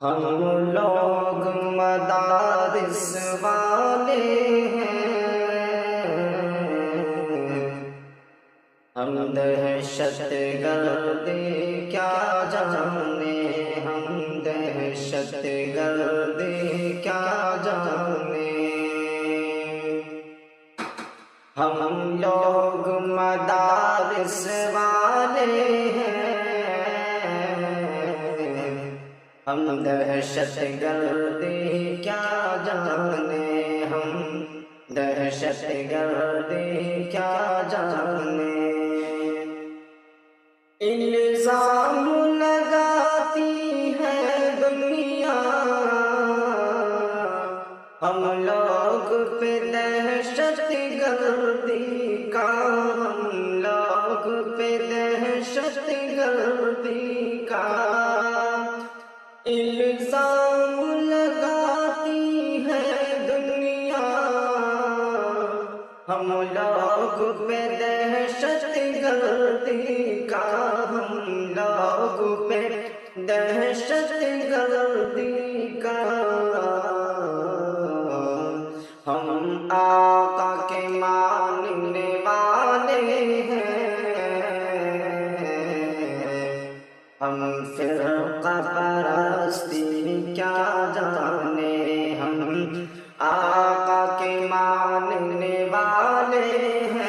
ہم لوگ مدارس والے ہیں، ہم دہشت گردی کیا جانے، ہم دہشت گردی کیا جانے، ہم لوگ مدارس والے ہیں، ہم دہشت گردی کیا جانے، ہم دہشت گردی کیا جانے، الزام لگاتی ہے دنیا ہم لوگ پہ دہشت گردی کا، ہم لوگ پہ دہشت گردی کا الزام لگاتی ہے دنیا، ہم لوگ پہ دہشت گردی کا، ہم لوگ پہ دہشت گردی کا، ہم آقا کے ماننے والے ہیں، ہم فرقہ پرستی کیا جانے، ہم آقا کے ماننے والے ہیں،